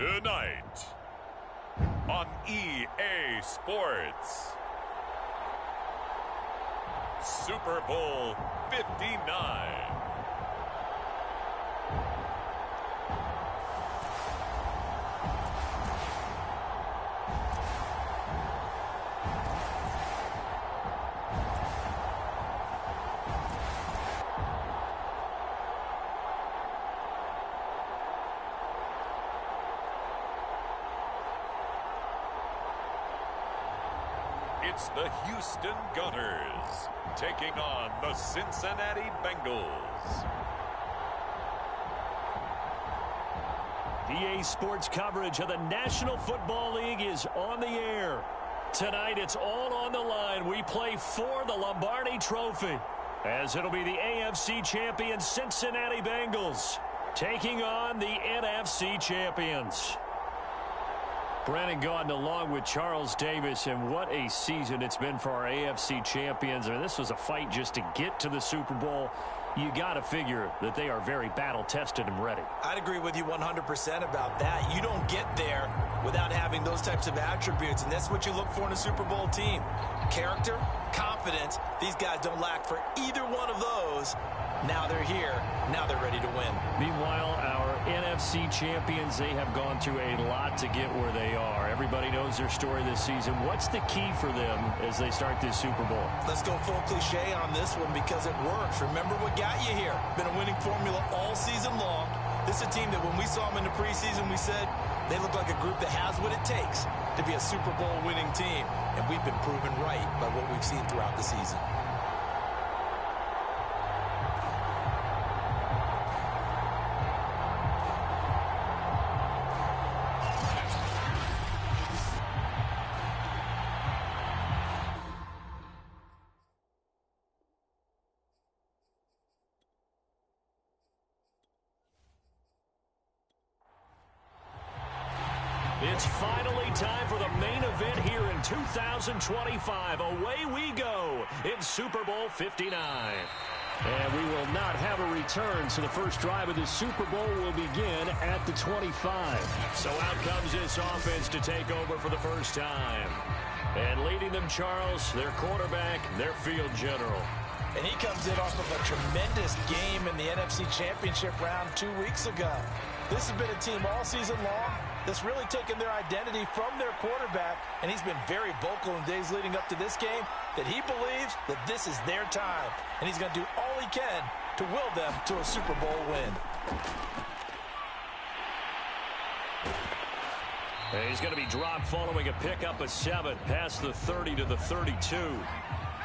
Tonight on EA Sports, Super Bowl 59. It's the Houston Gunners taking on the Cincinnati Bengals. EA Sports coverage of the National Football League is on the air. Tonight, it's all on the line. We play for the Lombardi Trophy, as it'll be the AFC champion Cincinnati Bengals taking on the NFC champions. Brandon Gaudin along with Charles Davis, and what a season it's been for our AFC champions. I mean, this was a fight just to get to the Super Bowl. You got to figure that they are very battle-tested and ready. I'd agree with you 100% about that. You don't get there without having those types of attributes, and that's what you look for in a Super Bowl team. Character, confidence. These guys don't lack for either one of those. Now they're here. Now they're ready to win. Meanwhile, our NFC champions, they have gone through a lot to get where they are. Everybody knows their story this season. What's the key for them as they start this Super Bowl? Let's go full cliche on this one because it works. Remember what got you here. Been a winning formula all season long. This is a team that when we saw them in the preseason, we said they look like a group that has what it takes to be a Super Bowl winning team. And we've been proven right by what we've seen throughout the season. It's finally time for the main event here in 2025. Away we go in Super Bowl 59. And we will not have a return, so the first drive of the Super Bowl will begin at the 25. So out comes this offense to take over for the first time. And leading them, Charles, their quarterback, their field general. And he comes in off of a tremendous game in the NFC Championship round 2 weeks ago. This has been a team all season long that's really taken their identity from their quarterback, and he's been very vocal in days leading up to this game that he believes that this is their time, and he's going to do all he can to will them to a Super Bowl win. And he's going to be dropped following a pickup of 7 past the 30 to the 32.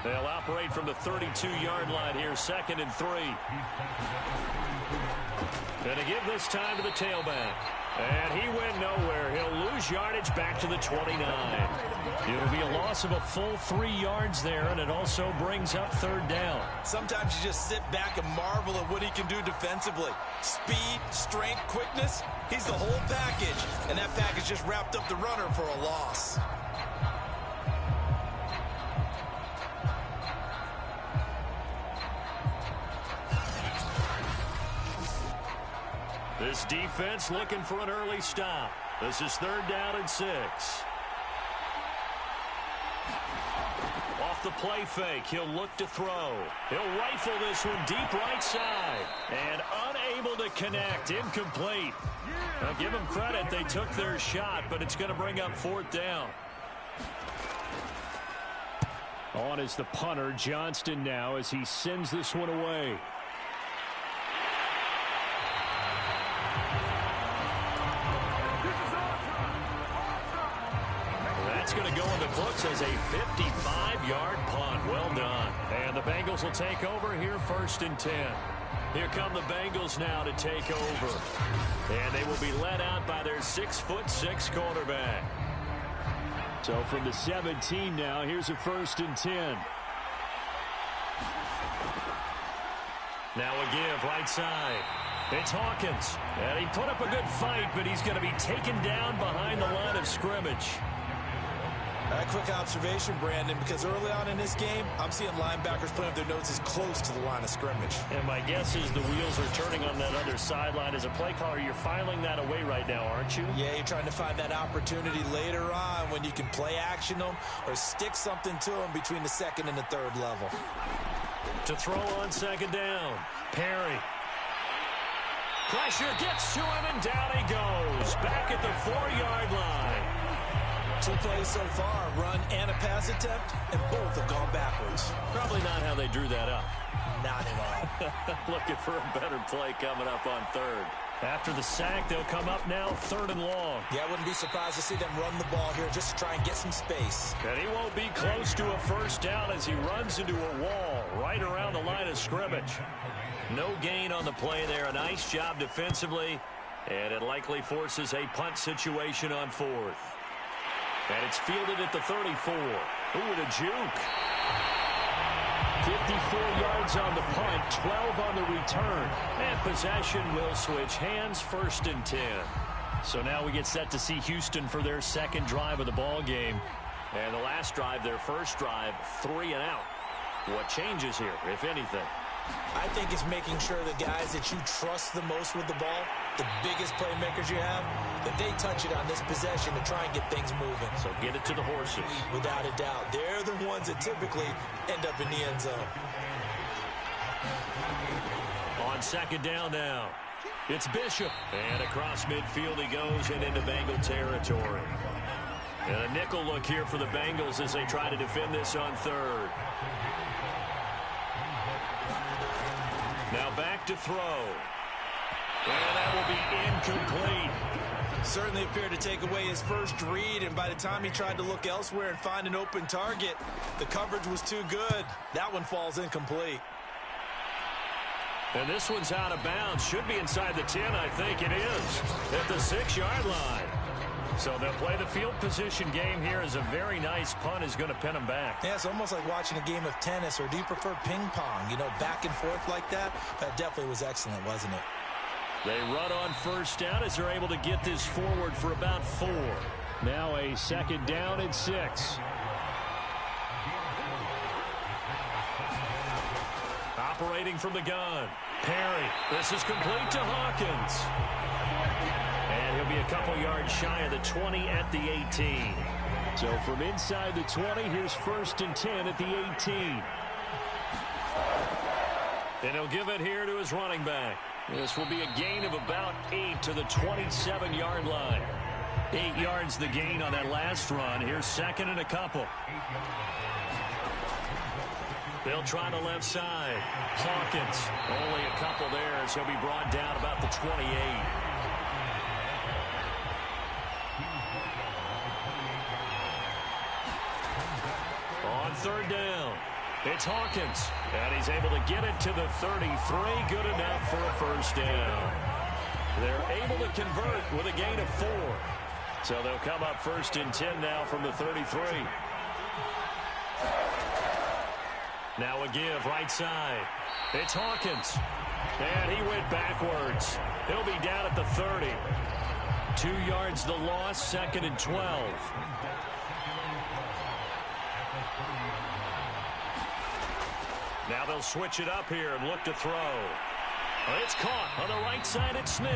They'll operate from the 32-yard line here, 2nd and 3. Going to give this time to the tailback. And he went nowhere. He'll lose yardage back to the 29. It'll be a loss of a full 3 yards there, and it also brings up 3rd down. Sometimes you just sit back and marvel at what he can do defensively. Speed, strength, quickness, he's the whole package. And that package just wrapped up the runner for a loss. This defense looking for an early stop. This is 3rd down and 6. Off the play fake, he'll look to throw. He'll rifle this one deep right side. And unable to connect, incomplete. Now give them credit, they took their shot, but it's going to bring up 4th down. On is the punter, Johnston now, as he sends this one away. That's going to go in the books as a 55-yard punt. Well done. And the Bengals will take over here, 1st and 10. Here come the Bengals now to take over. And they will be led out by their 6'6" quarterback. So from the 17 now, here's a 1st and 10. Now a give right side. It's Hawkins. And he put up a good fight, but he's going to be taken down behind the line of scrimmage. A quick observation, Brandon, because early on in this game, I'm seeing linebackers putting up their noses close to the line of scrimmage. And my guess is the wheels are turning on that other sideline. As a play caller, you're filing that away right now, aren't you? Yeah, you're trying to find that opportunity later on when you can play action them or stick something to them between the second and the third level. To throw on second down, Perry. Pressure gets to him, and down he goes. Back at the 4-yard line. 2 plays so far, run and a pass attempt, and both have gone backwards. Probably not how they drew that up. Not at all. Looking for a better play coming up on third. After the sack, they'll come up now 3rd and long. Yeah, I wouldn't be surprised to see them run the ball here just to try and get some space. And he won't be close to a first down as he runs into a wall right around the line of scrimmage. No gain on the play there. A nice job defensively, and it likely forces a punt situation on 4th. And it's fielded at the 34. Ooh, with a juke. 54 yards on the punt, 12 on the return. And possession will switch hands, 1st and 10. So now we get set to see Houston for their second drive of the ball game. And the last drive, their first drive, 3 and out. What changes here, if anything? I think it's making sure the guys that you trust the most with the ball, the biggest playmakers you have, that they touch it on this possession to try and get things moving. So get it to the horses. Without a doubt. They're the ones that typically end up in the end zone. On second down now, it's Bishop. And across midfield he goes and into Bengal territory. And a nickel look here for the Bengals as they try to defend this on 3rd. Now back to throw. And that will be incomplete. Certainly appeared to take away his first read, and by the time he tried to look elsewhere and find an open target, the coverage was too good. That one falls incomplete. And this one's out of bounds. Should be inside the 10, I think it is. At the 6-yard line. So they'll play the field position game here as a very nice punt is going to pin them back. Yeah, it's almost like watching a game of tennis, or do you prefer ping pong? You know, back and forth like that? That definitely was excellent, wasn't it? They run on first down as they're able to get this forward for about 4. Now a second down and 6. Operating from the gun. Perry. This is complete to Hawkins. And he'll be a couple yards shy of the 20 at the 18. So from inside the 20, here's 1st and 10 at the 18. And he'll give it here to his running back. This will be a gain of about 8 to the 27-yard line. 8 yards the gain on that last run. Here's 2nd and a couple. They'll try the left side. Hawkins, only a couple there as he'll be brought down about the 28. On 3rd down, it's Hawkins. And he's able to get it to the 33. Good enough for a first down. They're able to convert with a gain of 4. So they'll come up 1st and 10 now from the 33. Now a give right side. It's Hawkins. And he went backwards. He'll be down at the 30. 2 yards the loss, 2nd and 12. Now they'll switch it up here and look to throw. It's caught on the right side at Smith.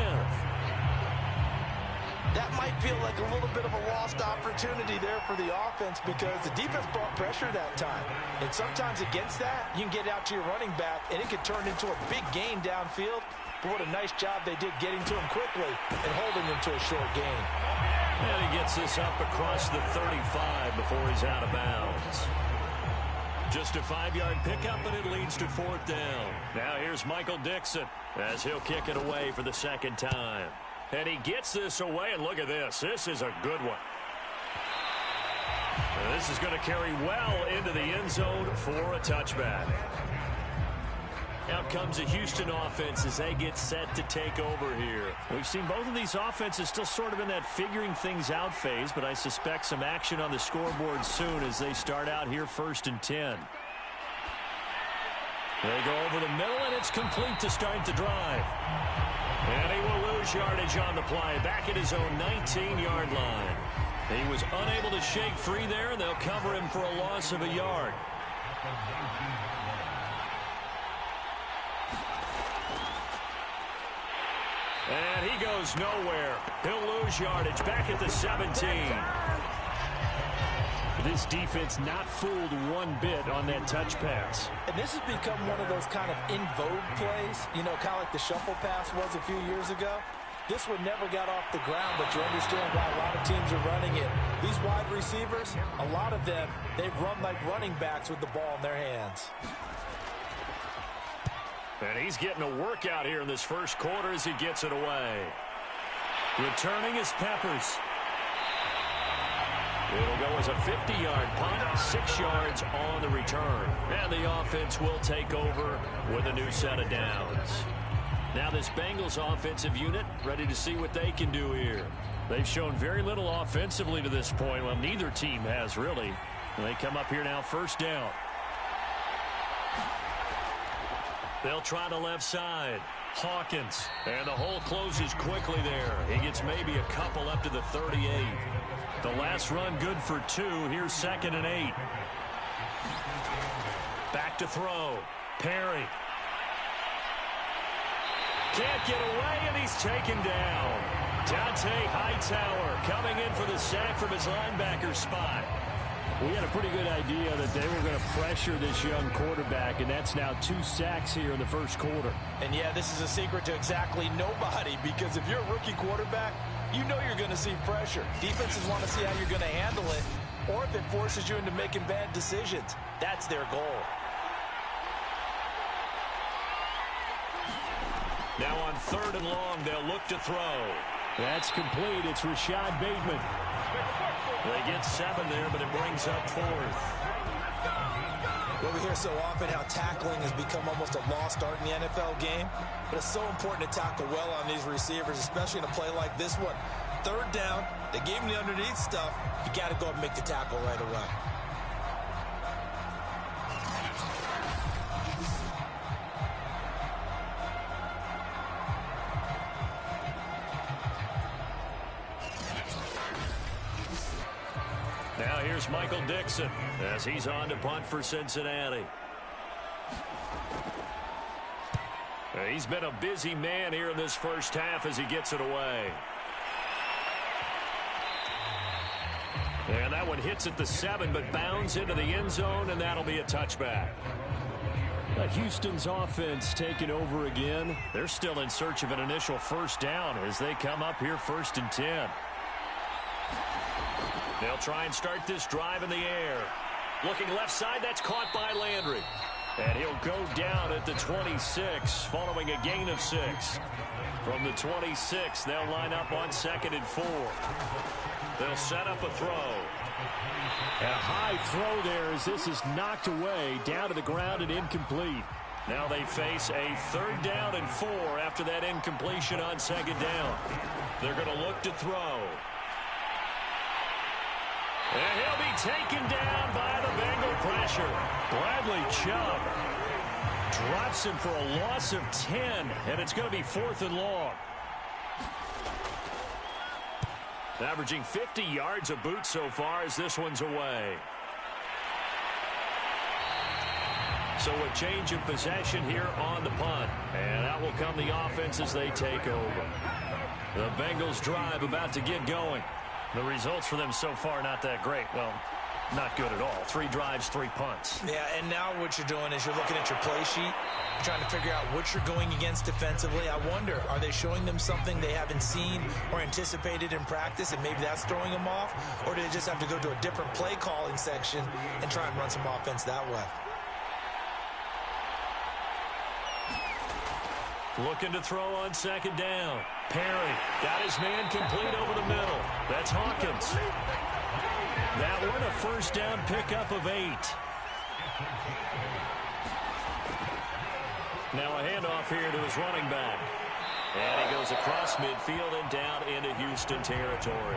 That might feel like a little bit of a lost opportunity there for the offense because the defense brought pressure that time. And sometimes against that, you can get out to your running back, and it could turn into a big gain downfield. But what a nice job they did getting to him quickly and holding him to a short gain. And he gets this up across the 35 before he's out of bounds. Just a 5-yard pickup, and it leads to 4th down. Now here's Michael Dixon as he'll kick it away for the 2nd time. And he gets this away, and look at this. This is a good one. And this is going to carry well into the end zone for a touchback. Out comes the Houston offense as they get set to take over here. We've seen both of these offenses still sort of in that figuring things out phase, but I suspect some action on the scoreboard soon as they start out here 1st and 10. They go over the middle, and it's complete to start the drive. And he will lose yardage on the play, back at his own 19-yard line. He was unable to shake free there, and they'll cover him for a loss of a yard. And he goes nowhere. He'll lose yardage back at the 17. This defense not fooled one bit on that touch pass. And this has become one of those kind of in vogue plays, you know, kind of like the shuffle pass was a few years ago. This one never got off the ground, but you understand why a lot of teams are running it. These wide receivers, a lot of them, they've run like running backs with the ball in their hands. And he's getting a workout here in this first quarter as he gets it away. Returning is Peppers. It'll go as a 50-yard punt, 6 yards on the return. And the offense will take over with a new set of downs. Now this Bengals offensive unit ready to see what they can do here. They've shown very little offensively to this point. Well, neither team has really. And they come up here now first down. They'll try the left side. Hawkins. And the hole closes quickly there. He gets maybe a couple up to the 38. The last run good for 2. Here's 2nd and 8. Back to throw. Perry. Can't get away, and he's taken down. Dante Hightower coming in for the sack from his linebacker spot. We had a pretty good idea that they were going to pressure this young quarterback, and that's now 2 sacks here in the first quarter. And, yeah, this is a secret to exactly nobody, because if you're a rookie quarterback, you know you're going to see pressure. Defenses want to see how you're going to handle it, or if it forces you into making bad decisions. That's their goal. Now on 3rd and long, they'll look to throw. That's complete. It's Rashad Bateman. They get 7 there, but it brings up 4th. Well, we hear so often how tackling has become almost a lost art in the NFL game, but it's so important to tackle well on these receivers, especially in a play like this one. 3rd down, they gave him the underneath stuff. You got to go and make the tackle right away. Now here's Michael Dixon as he's on to punt for Cincinnati. He's been a busy man here in this first half as he gets it away. And that one hits at the 7, but bounds into the end zone, and that'll be a touchback. Houston's offense taking over again. They're still in search of an initial first down as they come up here 1st and 10. They'll try and start this drive in the air. Looking left side, that's caught by Landry. And he'll go down at the 26 following a gain of 6. From the 26, they'll line up on 2nd and 4. They'll set up a throw. A high throw there as this is knocked away, down to the ground and incomplete. Now they face a 3rd down and 4 after that incompletion on 2nd down. They're going to look to throw. And he'll be taken down by the Bengal pressure. Bradley Chubb drops him for a loss of 10, and it's going to be 4th and long. Averaging 50 yards a boot so far as this one's away. So a change of possession here on the punt. And out will come the offense as they take over. The Bengals drive about to get going. The results for them so far not that great. Well, not good at all. 3 drives, 3 punts. Yeah, and now what you're doing is you're looking at your play sheet, you're trying to figure out what you're going against defensively. I wonder, are they showing them something they haven't seen or anticipated in practice, and maybe that's throwing them off? Or do they just have to go to a different play calling section and try and run some offense that way? Looking to throw on 2nd down. Perry got his man complete over the middle. That's Hawkins. That one a 1st down pickup of 8. Now a handoff here to his running back. And he goes across midfield and down into Houston territory.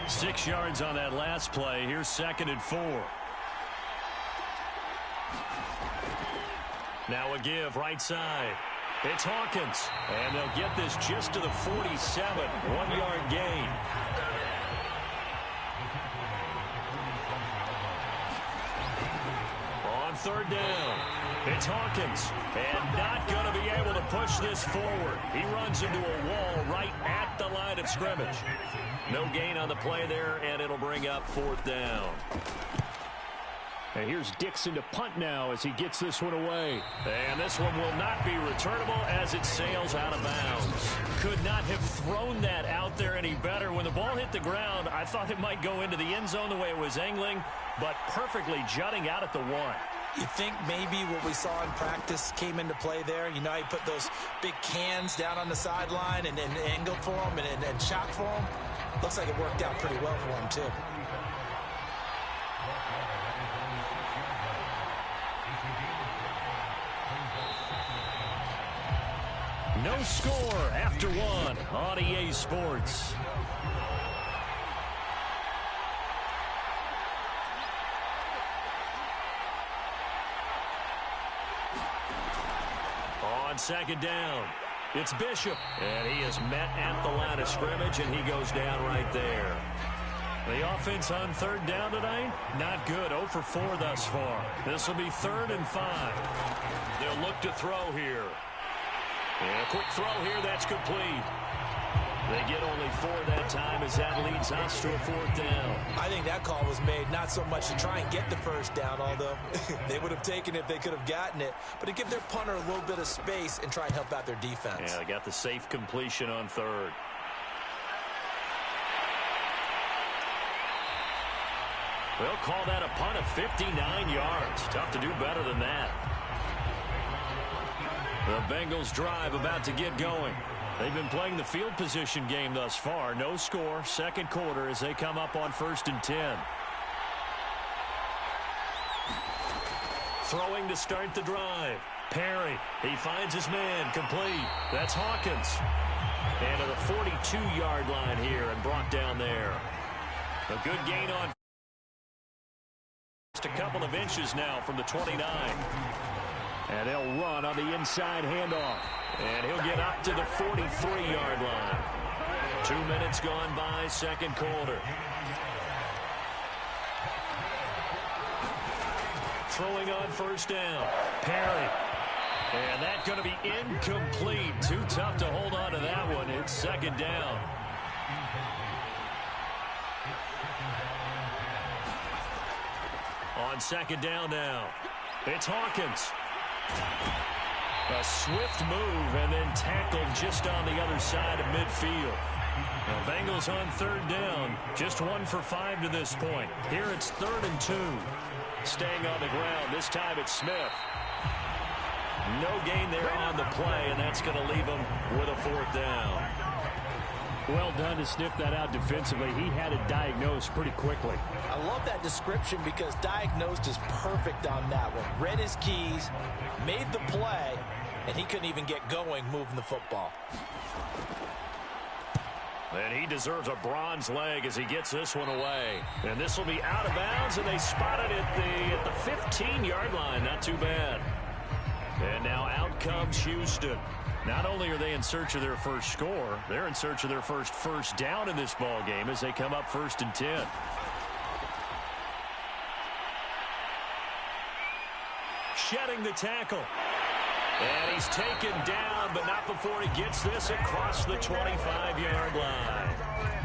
6 yards on that last play. Here's 2nd and 4. Now a give right side. It's Hawkins, and they'll get this just to the 47, 1-yard gain. down. It's Hawkins, and not going to be able to push this forward. He runs into a wall right at the line of scrimmage. No gain on the play there, and it'll bring up 4th down. And here's Dixon to punt now as he gets this one away. And this one will not be returnable as it sails out of bounds. Could not have thrown that out there any better. When the ball hit the ground, I thought it might go into the end zone the way it was angling, but perfectly jutting out at the 1. You think maybe what we saw in practice came into play there? You know, he put those big cans down on the sideline and angled for him and shot for him. Looks like it worked out pretty well for him, too. No score after 1 on EA Sports. On 2nd down, it's Bishop, and he is met at the line of scrimmage, and he goes down right there. The offense on 3rd down tonight, not good. 0 for 4 thus far. This will be 3rd and 5. They'll look to throw here. And a quick throw here, that's complete. They get only 4 that time as that leads us to a 4th down. I think that call was made not so much to try and get the 1st down, although they would have taken it if they could have gotten it, but to give their punter a little bit of space and try and help out their defense. Yeah, they got the safe completion on 3rd. They'll call that a punt of 59 yards. Tough to do better than that. The Bengals drive about to get going. They've been playing the field position game thus far. No score, 2nd quarter as they come up on 1st and 10. Throwing to start the drive. Perry, he finds his man, complete. That's Hawkins. And to the 42-yard line here and brought down there. A good gain on just a couple of inches now from the 29. And they'll run on the inside handoff. And he'll get up to the 43-yard line. 2 minutes gone by, 2nd quarter. Throwing on 1st down. Perry. And that's going to be incomplete. Too tough to hold on to that one. It's 2nd down. On 2nd down now. It's Hawkins. A swift move and then tackled just on the other side of midfield. The Bengals on 3rd down. Just 1 for 5 to this point. Here it's 3rd and 2. Staying on the ground. This time it's Smith. No gain there on the play, and that's going to leave him with a 4th down. Well done to sniff that out defensively. He had it diagnosed pretty quickly. I love that description because diagnosed is perfect on that one. Read his keys, made the play, and he couldn't even get going moving the football. And he deserves a bronze leg as he gets this one away. And this will be out of bounds, and they spot it at the 15-yard line. Not too bad. And now out comes Houston. Not only are they in search of their first score, they're in search of their first down in this ball game as they come up 1st and 10. Shedding the tackle. And he's taken down, but not before he gets this across the 25-yard line.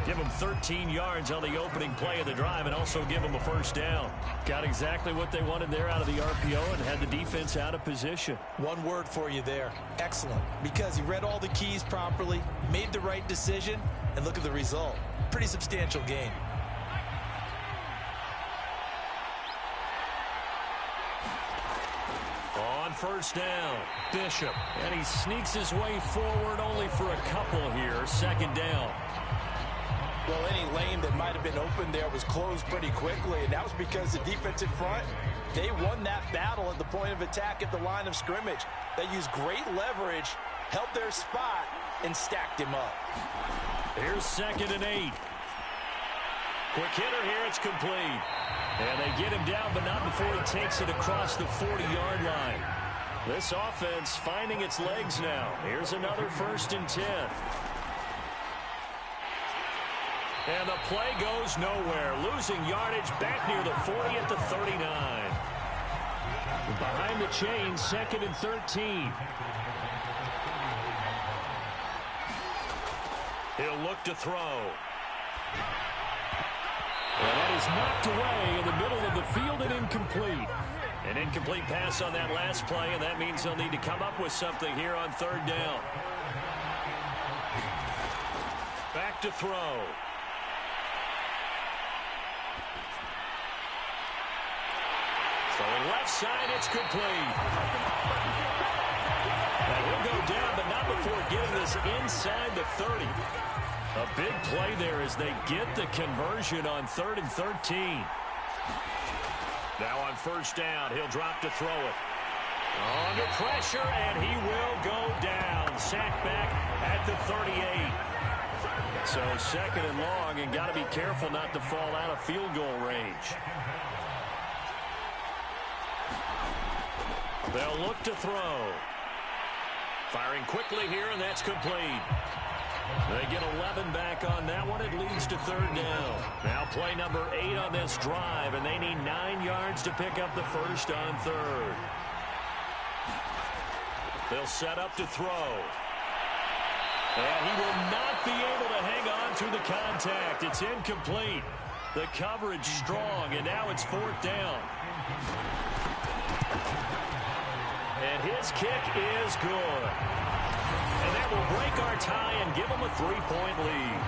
Give him 13 yards on the opening play of the drive and also give him a 1st down. Got exactly what they wanted there out of the RPO and had the defense out of position. One word for you there. Excellent. Because he read all the keys properly, made the right decision, and look at the result. Pretty substantial gain. On 1st down, Bishop. And he sneaks his way forward only for a couple here. 2nd down. Well, any lane that might have been open there was closed pretty quickly, and that was because the defensive front, they won that battle at the point of attack at the line of scrimmage. They used great leverage, held their spot, and stacked him up. Here's 2nd and 8. Quick hitter here, it's complete. And they get him down, but not before he takes it across the 40-yard line. This offense finding its legs now. Here's another 1st and 10. And the play goes nowhere. Losing yardage back near the 40 at the 39. Behind the chain, 2nd and 13. He'll look to throw. And that is knocked away in the middle of the field and incomplete. An incomplete pass on that last play, and that means they'll need to come up with something here on 3rd down. Back to throw. Throwing left side, it's complete. Now he'll go down, but not before getting this inside the 30. A big play there as they get the conversion on 3rd and 13. Now on 1st down, he'll drop to throw it. Under pressure, and he will go down. Sacked back at the 38. So 2nd and long, and got to be careful not to fall out of field goal range. They'll look to throw. Firing quickly here, and that's complete. They get 11 back on that one. It leads to 3rd down. Now play number 8 on this drive, and they need 9 yards to pick up the first on 3rd. They'll set up to throw. And he will not be able to hang on through the contact. It's incomplete. The coverage strong, and now it's 4th down. And his kick is good. And that will break our tie and give them a 3-point lead.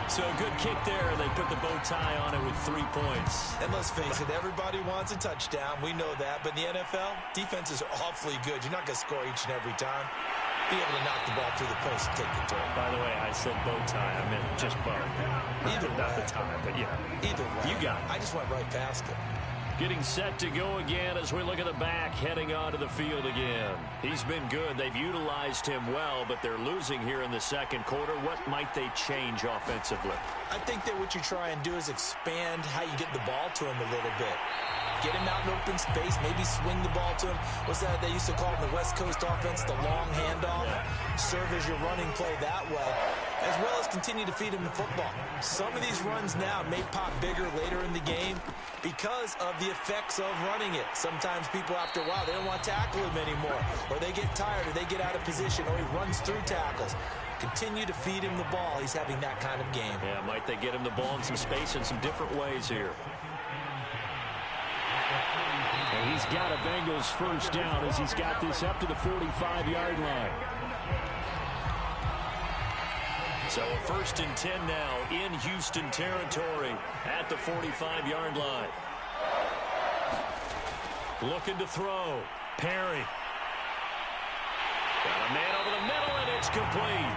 So a good kick there. They put the bow tie on it with 3 points. And let's face it, everybody wants a touchdown. We know that. But in the NFL, defenses are awfully good. You're not going to score each and every time. Be able to knock the ball through the post and take the turn. By the way, I said bow tie. I meant just bow. Either way. Not the tie, but yeah. Either way. You got it. I just went right past it. Getting set to go again as we look at the back, heading onto the field again. He's been good. They've utilized him well, but they're losing here in the 2nd quarter. What might they change offensively? I think that what you try and do is expand how you get the ball to him a little bit. Get him out in open space, maybe swing the ball to him. What's that they used to call in the West Coast offense, the long handoff? Yeah. Serve as your running play that way, as well as continue to feed him the football. Some of these runs now may pop bigger later in the game because of the effects of running it. Sometimes people, after a while, they don't want to tackle him anymore, or they get tired, or they get out of position, or he runs through tackles. Continue to feed him the ball. He's having that kind of game. Yeah, might they get him the ball in some space in some different ways here. And he's got a Bengals first down as he's got this up to the 45-yard line. So a 1st and 10 now in Houston territory at the 45-yard line. Looking to throw. Perry. Got a man over the middle, and it's complete.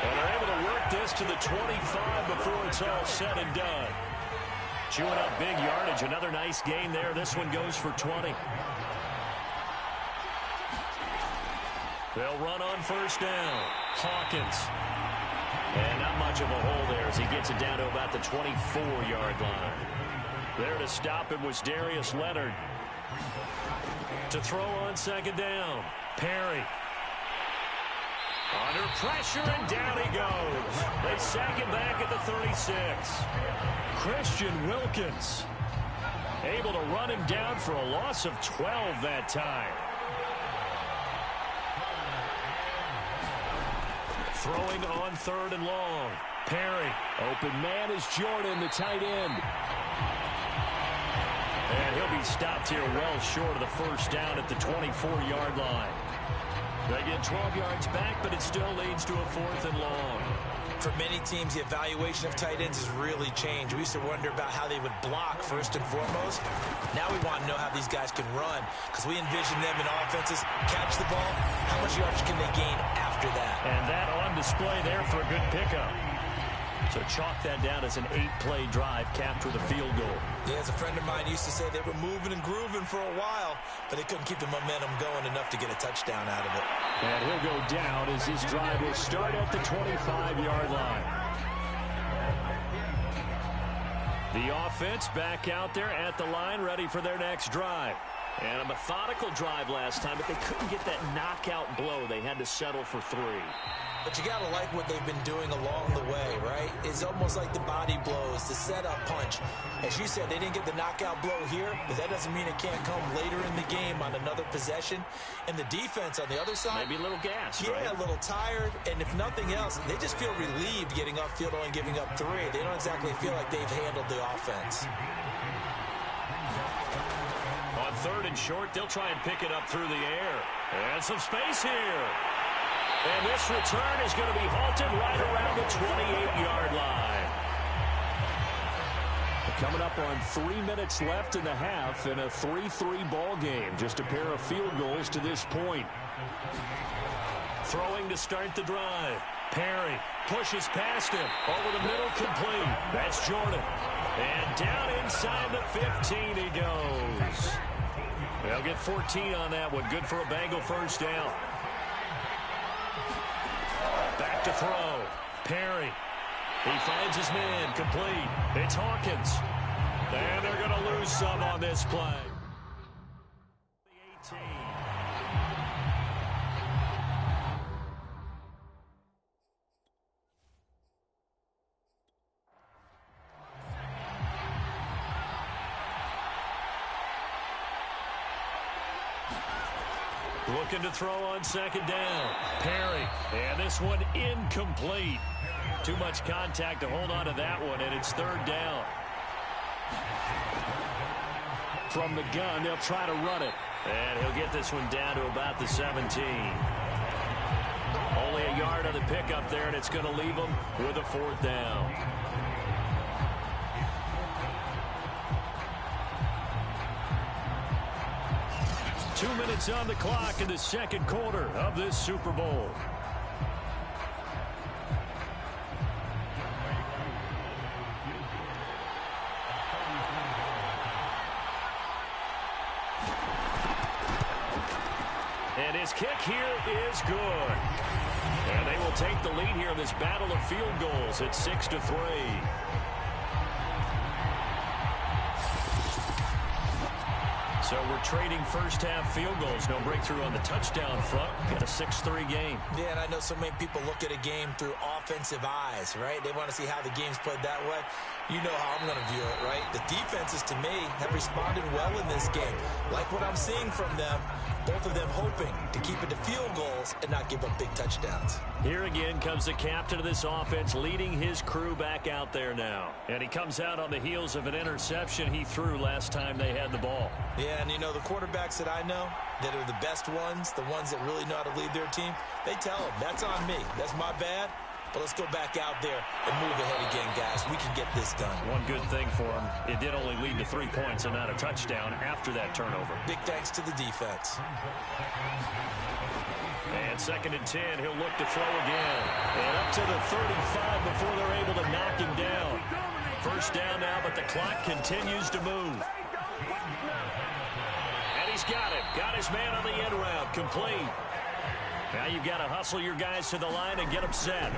And they're able to work this to the 25 before it's all said and done. Chewing up big yardage. Another nice gain there. This one goes for 20. They'll run on 1st down. Hawkins. And not much of a hole there as he gets it down to about the 24-yard line. There to stop him was Darius Leonard. To throw on 2nd down. Perry. Under pressure, and down he goes. They sack him back at the 36. Christian Wilkins able to run him down for a loss of 12 that time. Throwing on 3rd and long. Perry. Open man is Jordan, the tight end. And he'll be stopped here well short of the 1st down at the 24-yard line. They get 12 yards back, but it still leads to a 4th and long. For many teams, the evaluation of tight ends has really changed. We used to wonder about how they would block first and foremost. Now we want to know how these guys can run, because we envision them in offenses catch the ball. How much yardage can they gain after that? And that on display there for a good pickup. So chalk that down as an 8-play drive capped with a field goal. Yeah, as a friend of mine used to say, they were moving and grooving for a while, but they couldn't keep the momentum going enough to get a touchdown out of it. And he'll go down as this drive will start at the 25-yard line. The offense back out there at the line, ready for their next drive. And a methodical drive last time, but they couldn't get that knockout blow. They had to settle for 3. But you got to like what they've been doing along the way, right? It's almost like the body blows, the setup punch. As you said, they didn't get the knockout blow here, but that doesn't mean it can't come later in the game on another possession. And the defense on the other side. Maybe a little gas, yeah, right? A little tired. And if nothing else, they just feel relieved getting upfield only giving up 3. They don't exactly feel like they've handled the offense. On 3rd and short, they'll try and pick it up through the air. And some space here. And this return is going to be halted right around the 28-yard line. Coming up on 3 minutes left in the half in a 3-3 ball game. Just a pair of field goals to this point. Throwing to start the drive. Perry pushes past him. Over the middle, complete. That's Jordan. And down inside the 15 he goes. They'll get 14 on that one. Good for a Bengal first down. Back to throw. Perry. He finds his man. Complete. It's Hawkins. And they're going to lose some on this play. The 18. Looking to throw on 2nd down. Perry. And this one incomplete. Too much contact to hold on to that one, and it's 3rd down. From the gun, they'll try to run it. And he'll get this one down to about the 17. Only a yard on the pickup there, and it's going to leave them with a 4th down. Two minutes on the clock in the second quarter of this Super Bowl. And his kick here is good. And they will take the lead here in this battle of field goals at 6-3. So we're trading first-half field goals. No breakthrough on the touchdown front. Got a 6-3 game. Yeah, and I know so many people look at a game through offensive eyes, right? They want to see how the game's played that way. You know how I'm going to view it, right? The defenses, to me, have responded well in this game. Like what I'm seeing from them, both of them hoping to keep it to field goals and not give up big touchdowns. Here again comes the captain of this offense leading his crew back out there now. And he comes out on the heels of an interception he threw last time they had the ball. Yeah, and you know, the quarterbacks that I know that are the best ones, the ones that really know how to lead their team, they tell them, that's on me. That's my bad. But let's go back out there and move ahead again, guys. We can get this done. One good thing for him, it did only lead to 3 points and not a touchdown after that turnover. Big thanks to the defense. And 2nd and 10, he'll look to throw again. And up to the 35 before they're able to knock him down. First down now, but the clock continues to move. And he's got it. Got his man on the end route. Complete. Now you've got to hustle your guys to the line and get them set. And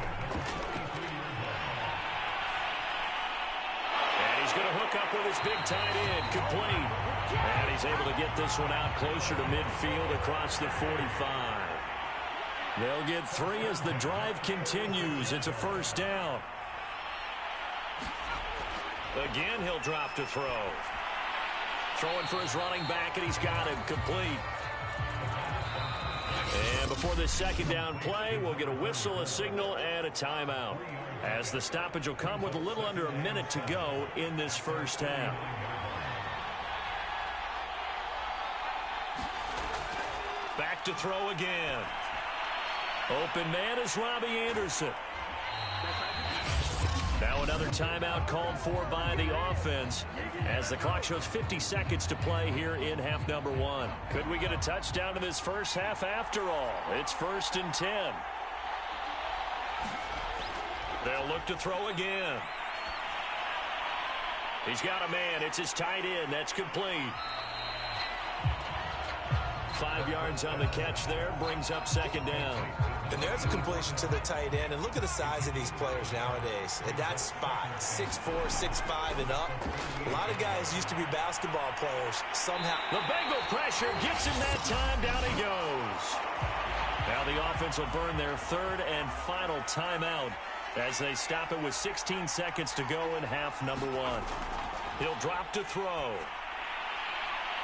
he's going to hook up with his big tight end. Complete. And he's able to get this one out closer to midfield across the 45. They'll get 3 as the drive continues. It's a first down. Again, he'll drop to throw. Throwing for his running back, and he's got him. Complete. And before this second down play, we'll get a whistle, a signal, and a timeout. As the stoppage will come with a little under a minute to go in this first half. Back to throw again. Open man is Robbie Anderson. Now another timeout called for by the offense as the clock shows 50 seconds to play here in half number 1. Could we get a touchdown in this first half after all? It's 1st and 10. They'll look to throw again. He's got a man. It's his tight end. That's complete. 5 yards on the catch there. Brings up 2nd down. And there's a completion to the tight end. And look at the size of these players nowadays. At that spot, 6'4", 6'5", and up. A lot of guys used to be basketball players. Somehow. The Bengal pressure gets him that time. Down he goes. Now the offense will burn their third and final timeout as they stop it with 16 seconds to go in half number one. He'll drop to throw.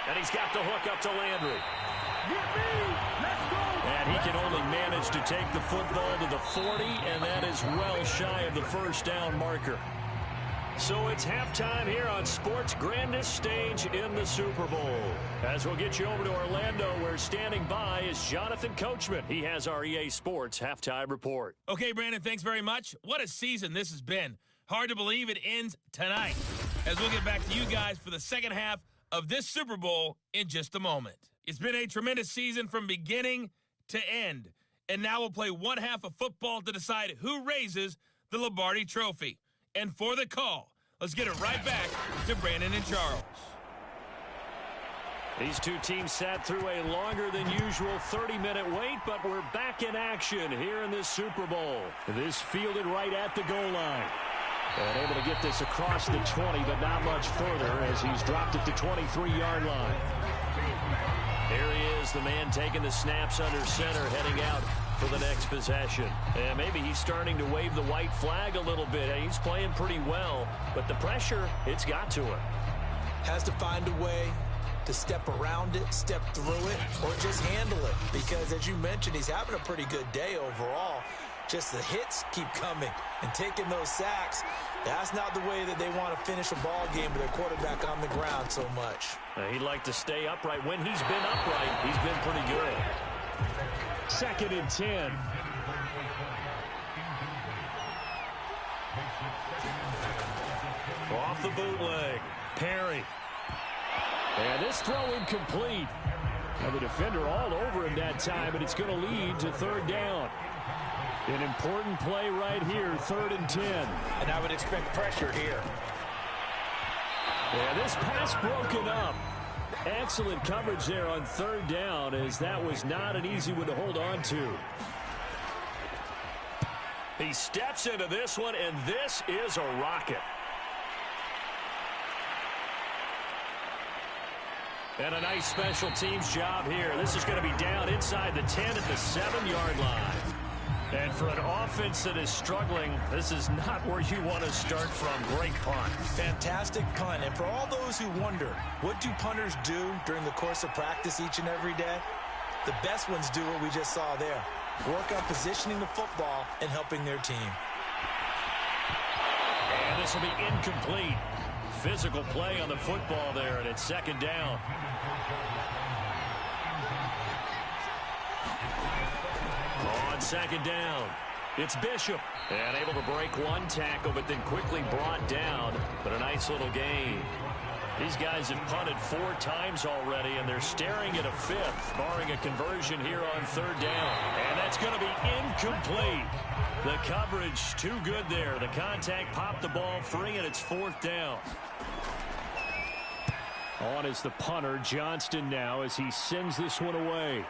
And he's got the hook up to Landry. And he can only manage to take the football to the 40, and that is well shy of the first down marker. So it's halftime here on sports' grandest stage in the Super Bowl. As we'll get you over to Orlando, where standing by is Jonathan Coachman. He has our EA Sports halftime report. Okay, Brandon, thanks very much. What a season this has been. Hard to believe it ends tonight, as we'll get back to you guys for the second half of this Super Bowl in just a moment. It's been a tremendous season from beginning to end, and now we'll play one half of football to decide who raises the Lombardi Trophy. And for the call, let's get it right back to Brandon and Charles. These two teams sat through a longer than usual 30-minute wait, but we're back in action here in this Super Bowl. This fielded right at the goal line. And able to get this across the 20, but not much further as he's dropped it to 23-yard line. Here he is, the man taking the snaps under center, heading out for the next possession. And maybe he's starting to wave the white flag a little bit. He's playing pretty well, but the pressure, it's got to him. Has to find a way to step around it, step through it, or just handle it. Because as you mentioned, he's having a pretty good day overall. Just the hits keep coming and taking those sacks. That's not the way that they want to finish a ball game with their quarterback on the ground so much. He'd like to stay upright. When he's been upright, he's been pretty good. 2nd and 10. Off the bootleg. Perry. And this throw incomplete. And the defender all over him that time, and it's going to lead to third down. An important play right here, 3rd and 10. And I would expect pressure here. Yeah, this pass broken up. Excellent coverage there on 3rd down, as that was not an easy one to hold on to. He steps into this one, and this is a rocket. And a nice special teams job here. This is going to be down inside the 10 at the 7-yard line. And for an offense that is struggling, this is not where you want to start from. Great punt. Fantastic punt. And for all those who wonder, what do punters do during the course of practice each and every day? The best ones do what we just saw there. Work on positioning the football and helping their team. And this will be incomplete. Physical play on the football there, and it's 2nd down. On 2nd down, it's Bishop. And able to break one tackle, but then quickly brought down. But a nice little gain. These guys have punted 4 times already, and they're staring at a 5th, barring a conversion here on 3rd down. And that's going to be incomplete. The coverage too good there. The contact popped the ball free, and it's 4th down. On is the punter, Johnston, now as he sends this one away.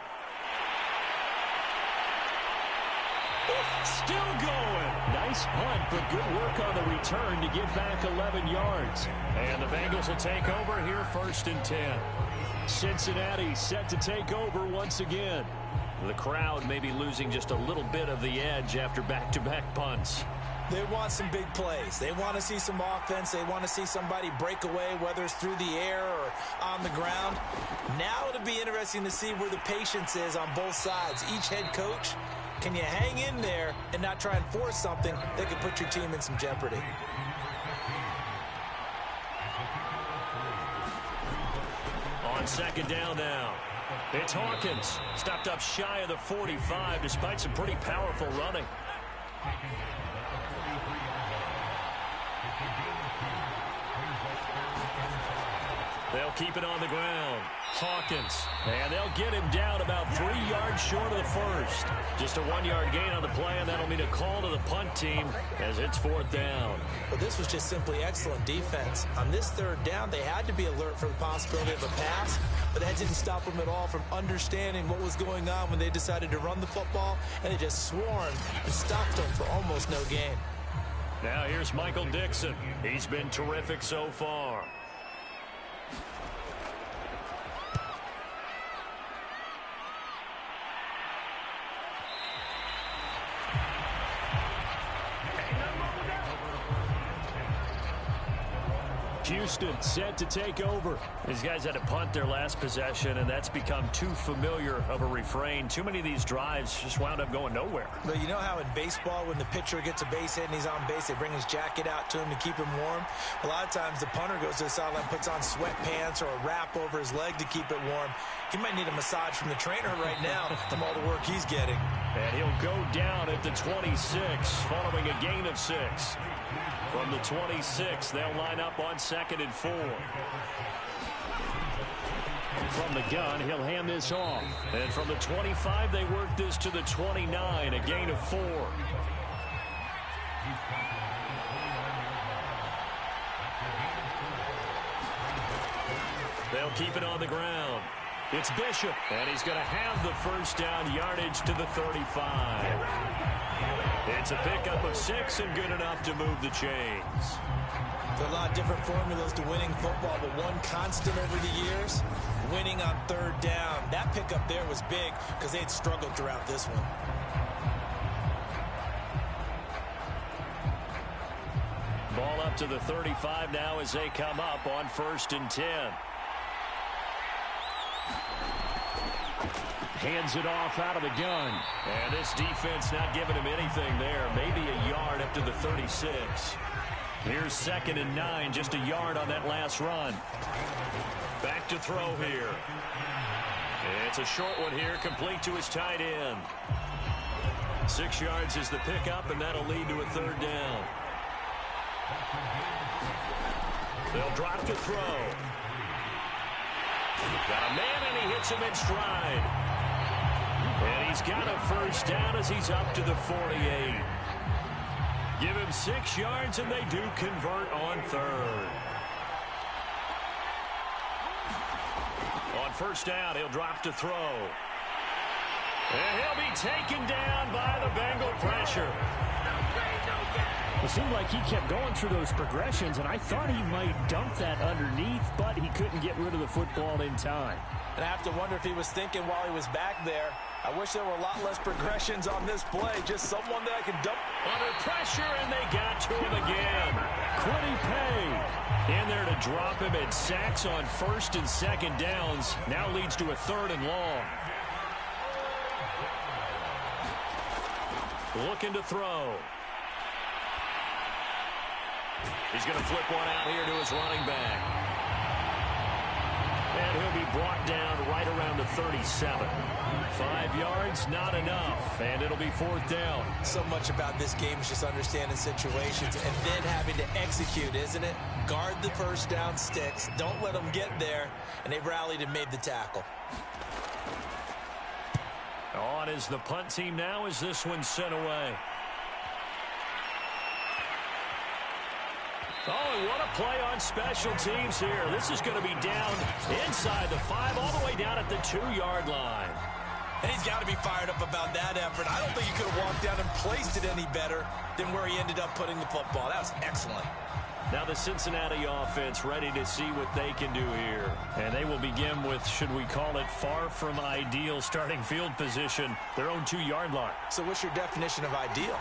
Still going. Nice punt, but good work on the return to get back 11 yards. And the Bengals will take over here 1st and 10. Cincinnati set to take over once again. The crowd may be losing just a little bit of the edge after back-to-back punts. They want some big plays. They want to see some offense. They want to see somebody break away, whether it's through the air or on the ground. Now it'll be interesting to see where the patience is on both sides. Each head coach, can you hang in there and not try and force something that could put your team in some jeopardy? On 2nd down now, it's Hawkins. Stopped up shy of the 45 despite some pretty powerful running. They'll keep it on the ground. Hawkins. And they'll get him down about 3 yards short of the first. Just a 1-yard gain on the play, and that'll mean a call to the punt team as it's 4th down. But this was just simply excellent defense. On this 3rd down, they had to be alert for the possibility of a pass, but that didn't stop them at all from understanding what was going on when they decided to run the football, and they just swarmed and stopped them for almost no gain. Now here's Michael Dixon. He's been terrific so far. Houston set to take over. These guys had to punt their last possession, and that's become too familiar of a refrain. Too many of these drives just wound up going nowhere. But you know how in baseball, when the pitcher gets a base hit and he's on base, they bring his jacket out to him to keep him warm? A lot of times the punter goes to the sideline, puts on sweatpants or a wrap over his leg to keep it warm. He might need a massage from the trainer right now from all the work he's getting. And he'll go down at the 26 following a gain of 6. From the 26, they'll line up on 2nd and 4. From the gun, he'll hand this off. And from the 25, they work this to the 29, a gain of 4. They'll keep it on the ground. It's Bishop, and he's going to have the first down yardage to the 35. It's a pickup of 6 and good enough to move the chains. There are a lot of different formulas to winning football, but one constant over the years, winning on 3rd down. That pickup there was big because they had struggled throughout this one. Ball up to the 35 now as they come up on 1st and 10. Hands it off out of the gun. And this defense not giving him anything there. Maybe a yard up to the 36. Here's 2nd and 9, just a yard on that last run. Back to throw here. It's a short one here, complete to his tight end. 6 yards is the pickup, and that'll lead to a 3rd down. They'll drop to throw. Got a man, and he hits him in stride. And he's got a first down as he's up to the 48. Give him 6 yards, and they do convert on 3rd. On 1st down, he'll drop to throw. And he'll be taken down by the Bengal pressure. It seemed like he kept going through those progressions, and I thought he might dump that underneath, but he couldn't get rid of the football in time. And I have to wonder if he was thinking while he was back there, I wish there were a lot less progressions on this play, just someone that I could dump. Under pressure, and they got to him again. Quiddy Pay In there to drop him, and sacks on 1st and 2nd downs. Now leads to a 3rd and long. Looking to throw. He's going to flip one out here to his running back. And he'll be brought down right around the 37. 5 yards, not enough. And it'll be 4th down. So much about this game is just understanding situations and then having to execute, isn't it? Guard the first down sticks. Don't let them get there. And they rallied and made the tackle. On is the punt team now as this one's sent away. Oh, and what a play on special teams here. This is going to be down inside the 5, all the way down at the 2-yard line. And he's got to be fired up about that effort. I don't think he could have walked down and placed it any better than where he ended up putting the football. That was excellent. Now the Cincinnati offense ready to see what they can do here. And they will begin with, should we call it, far from ideal starting field position, their own 2-yard line. So what's your definition of ideal?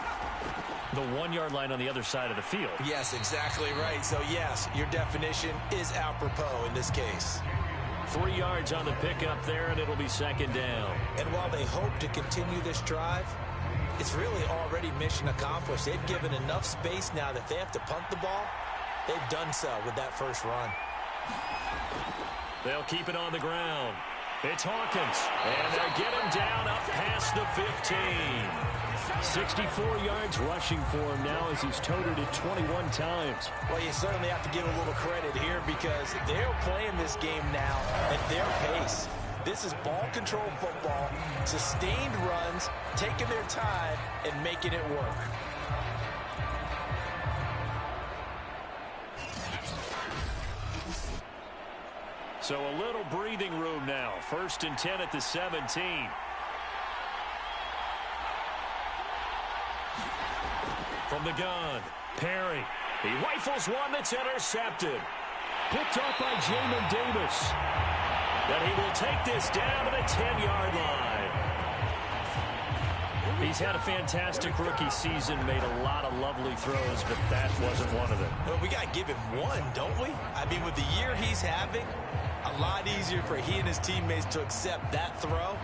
The 1-yard line on the other side of the field. Yes, exactly right. So, yes, your definition is apropos in this case. 3 yards on the pickup there, and it'll be 2nd down. And while they hope to continue this drive, it's really already mission accomplished. They've given enough space now that if they have to punt the ball, they've done so with that first run. They'll keep it on the ground. It's Hawkins, and they'll get him down up past the 15. 64 yards rushing for him now as he's toted it 21 times. Well, you certainly have to give a little credit here because they're playing this game now at their pace. This is ball control football, sustained runs, taking their time, and making it work. So a little breathing room now. 1st and 10 at the 17. From the gun, Perry. He rifles one that's intercepted. Picked off by Jamin Davis. But he will take this down to the 10-yard line. He's had a fantastic rookie season, made a lot of lovely throws, but that wasn't one of them. Well, we got to give him one, don't we? I mean, with the year he's having, a lot easier for he and his teammates to accept that throw,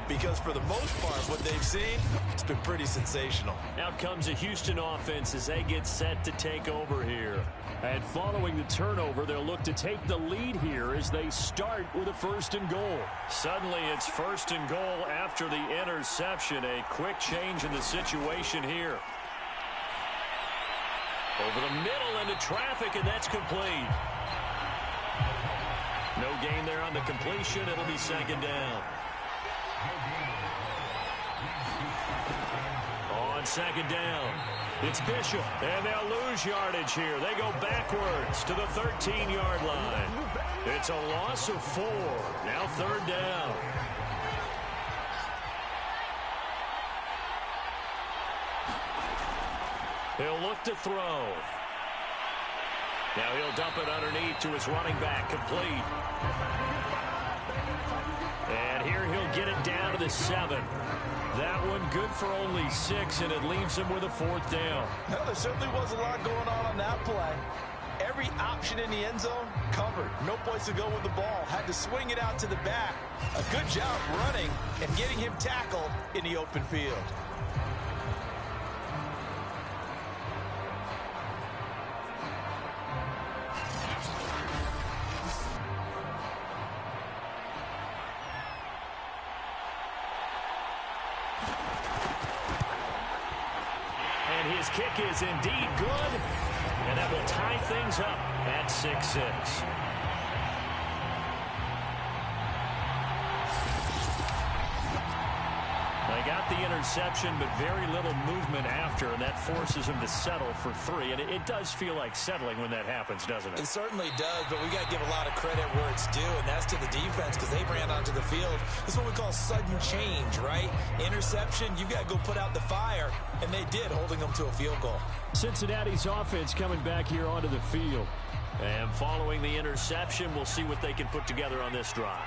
because for the most part, what they've seen, it's been pretty sensational. Out comes a Houston offense as they get set to take over here. And following the turnover, they'll look to take the lead here as they start with a 1st and goal. Suddenly, it's 1st and goal after the interception. A quick change in the situation here. Over the middle into traffic, and that's complete. No gain there on the completion. It'll be 2nd down. On 2nd down, it's Bishop, and they'll lose yardage here. They go backwards to the 13-yard line. It's a loss of 4. Now 3rd down. He'll look to throw. Now he'll dump it underneath to his running back, complete. And here he'll get it down to the 7. That one good for only 6, and it leaves him with a 4th down. Well, there certainly was a lot going on that play. Every option in the end zone covered. No place to go with the ball. Had to swing it out to the back. A good job running and getting him tackled in the open field. His kick is indeed good, and that will tie things up at 6-6. They got the interception, but very little movement after, and that forces him to settle for 3. And it does feel like settling when that happens, doesn't it? It certainly does, but we got to give a lot of credit where it's due, and that's to the defense because they ran onto the field. This is what we call sudden change, right? Interception, you got to go put out the fire, and they did, holding them to a field goal. Cincinnati's offense coming back here onto the field. And following the interception, we'll see what they can put together on this drive.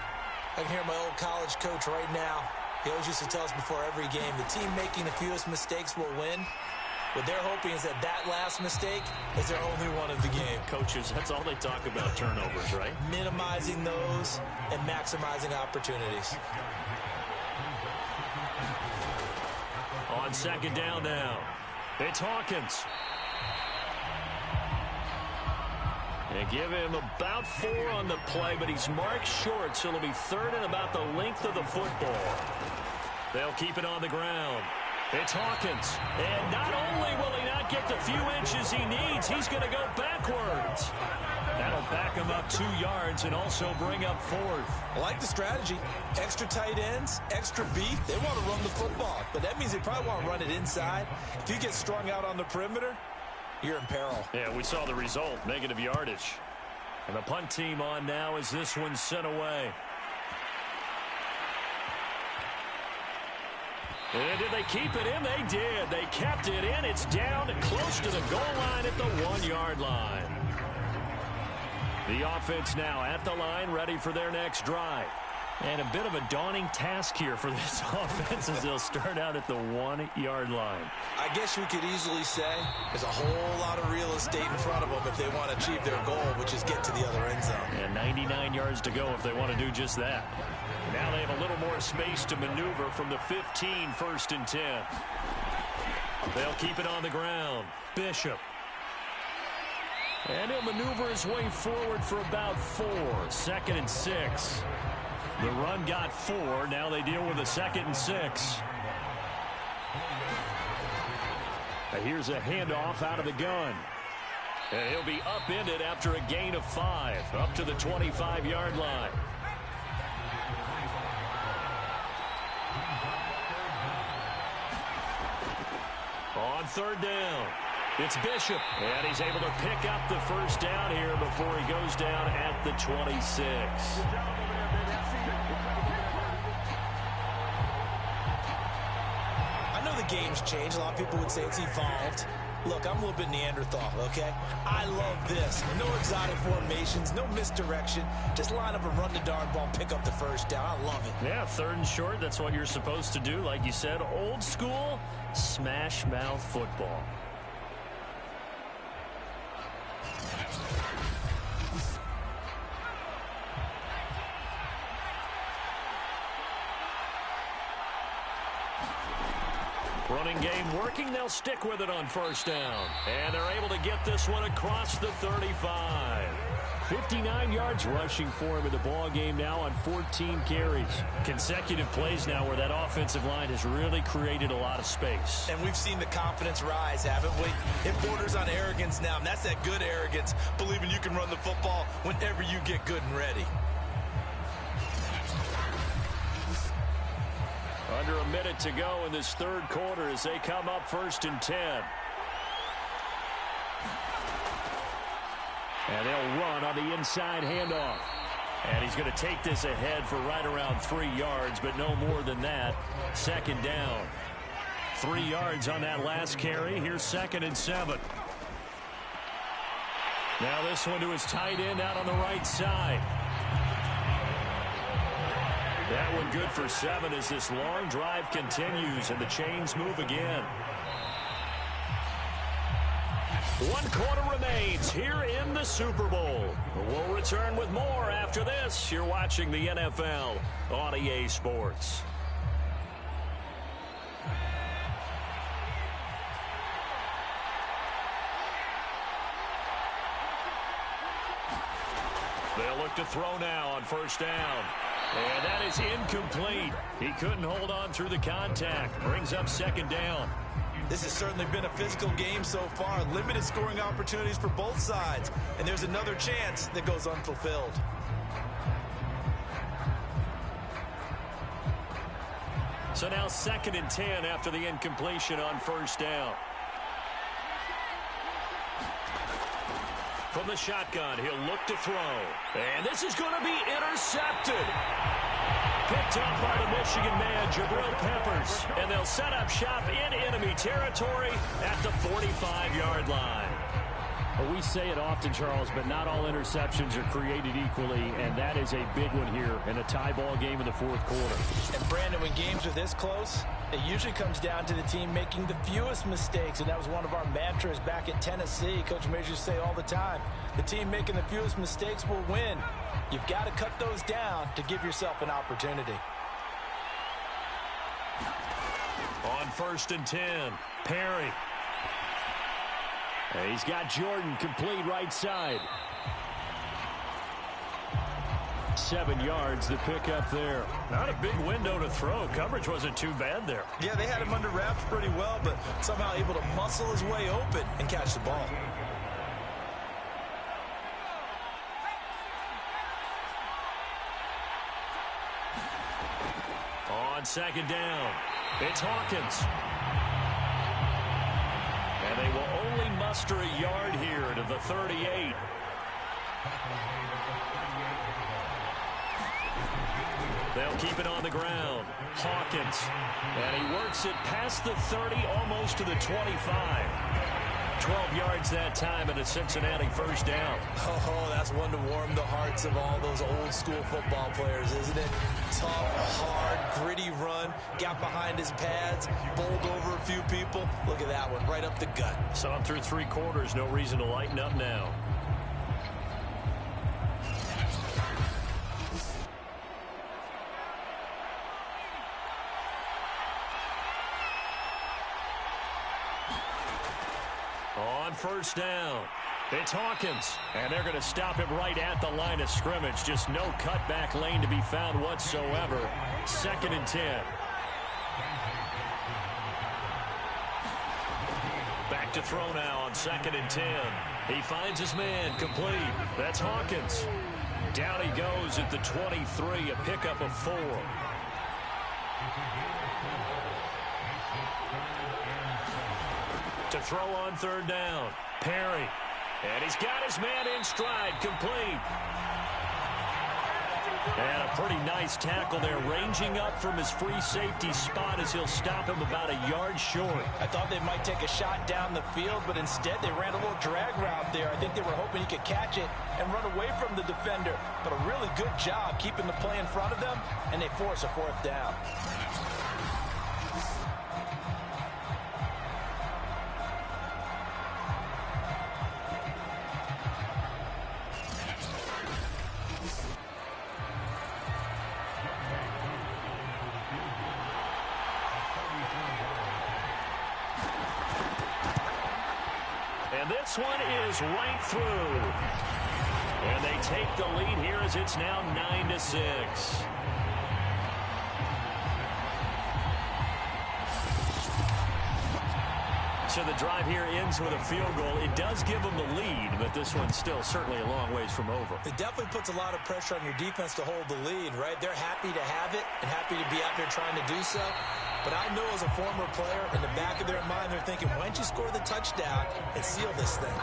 I can hear my old college coach right now. He always used to tell us before every game, the team making the fewest mistakes will win. What they're hoping is that that last mistake is their only one of the game. Coaches, that's all they talk about, turnovers, right? Minimizing those and maximizing opportunities. On 2nd down now, it's Hawkins. They give him about 4 on the play, but he's marked short, so it'll be 3rd and about the length of the football. They'll keep it on the ground. It's Hawkins. And not only will he not get the few inches he needs, he's going to go backwards. That'll back him up 2 yards and also bring up 4th. I like the strategy. Extra tight ends, extra beef. They want to run the football, but that means they probably want to run it inside. If you get strung out on the perimeter, you're in peril. Yeah, we saw the result, negative yardage. And the punt team on now as this one's sent away. And did they keep it in? They did. They kept it in. It's down close to the goal line at the 1-yard line. The offense now at the line, ready for their next drive. And a bit of a daunting task here for this offense as they'll start out at the 1-yard line. I guess we could easily say there's a whole lot of real estate in front of them if they want to achieve their goal, which is get to the other end zone. And 99 yards to go if they want to do just that. Now they have a little more space to maneuver from the 15, 1st and 10. They'll keep it on the ground. Bishop. And he'll maneuver his way forward for about 4. 2nd and 6. The run got 4. Now they deal with a 2nd and 6. And here's a handoff out of the gun. And he'll be upended after a gain of 5. Up to the 25-yard line. On 3rd down, it's Bishop. And he's able to pick up the 1st down here before he goes down at the 26. I know the game's changed. A lot of people would say it's evolved. Look, I'm a little bit Neanderthal, okay? I love this. No exotic formations, no misdirection. Just line up and run the darn ball, pick up the first down. I love it. Yeah, 3rd and short, that's what you're supposed to do. Like you said, old school, smash mouth football. Running game working. They'll stick with it on 1st down. And they're able to get this one across the 35. 59 yards rushing for him in the ball game now on 14 carries. Consecutive plays now where that offensive line has really created a lot of space. And we've seen the confidence rise, haven't we? It borders on arrogance now, and that's that good arrogance, believing you can run the football whenever you get good and ready. Under a minute to go in this 3rd quarter as they come up 1st and 10. And they'll run on the inside handoff. And he's going to take this ahead for right around 3 yards, but no more than that. 2nd down. 3 yards on that last carry. Here's 2nd and 7. Now this one to his tight end out on the right side. That one good for 7 as this long drive continues and the chains move again. 1 quarter remains here in the Super Bowl. We'll return with more after this. You're watching the NFL on EA Sports. They'll look to throw now on 1st down. And that is incomplete. He couldn't hold on through the contact. Brings up 2nd down. This has certainly been a physical game so far. Limited scoring opportunities for both sides. And there's another chance that goes unfulfilled. So now 2nd and 10 after the incompletion on 1st down. From the shotgun, he'll look to throw. And this is going to be intercepted. Picked up by the Michigan man, Jabril Peppers. And they'll set up shop in enemy territory at the 45-yard line. Well, we say it often, Charles, but not all interceptions are created equally, and that is a big one here in a tie ball game in the 4th quarter. And, Brandon, when games are this close, it usually comes down to the team making the fewest mistakes, and that was one of our mantras back at Tennessee. Coach Majors used to say all the time, the team making the fewest mistakes will win. You've got to cut those down to give yourself an opportunity. On 1st and 10, Perry. And he's got Jordan complete right side. 7 yards the pick up there. Not a big window to throw. Coverage wasn't too bad there. Yeah, they had him under wraps pretty well, but somehow able to muscle his way open and catch the ball. On 2nd down, it's Hawkins. And they will only muster a yard here to the 38. They'll keep it on the ground. Hawkins. And he works it past the 30, almost to the 25. 12 yards that time and a Cincinnati 1st down. Oh, that's one to warm the hearts of all those old school football players, isn't it? Tough, hard, gritty run. Got behind his pads, bowled over a few people. Look at that one, right up the gut. Saw him through 3 quarters. No reason to lighten up now. On 1st down, it's Hawkins. And they're going to stop him right at the line of scrimmage. Just no cutback lane to be found whatsoever. 2nd and 10. Back to throw now on 2nd and 10. He finds his man complete. That's Hawkins. Down he goes at the 23, a pickup of 4. To throw on 3rd down, Perry. And he's got his man in stride, complete. And a pretty nice tackle there, ranging up from his free safety spot as he'll stop him about a yard short. I thought they might take a shot down the field, but instead they ran a little drag route there. I think they were hoping he could catch it and run away from the defender. But a really good job keeping the play in front of them, and they force a fourth down. And this one is right through. And they take the lead here as it's now 9-6. So the drive here ends with a field goal. It does give them the lead, but this one's still certainly a long ways from over. It definitely puts a lot of pressure on your defense to hold the lead, right? They're happy to have it and happy to be out there trying to do so. But I know as a former player, in the back of their mind, they're thinking, why don't you score the touchdown and seal this thing?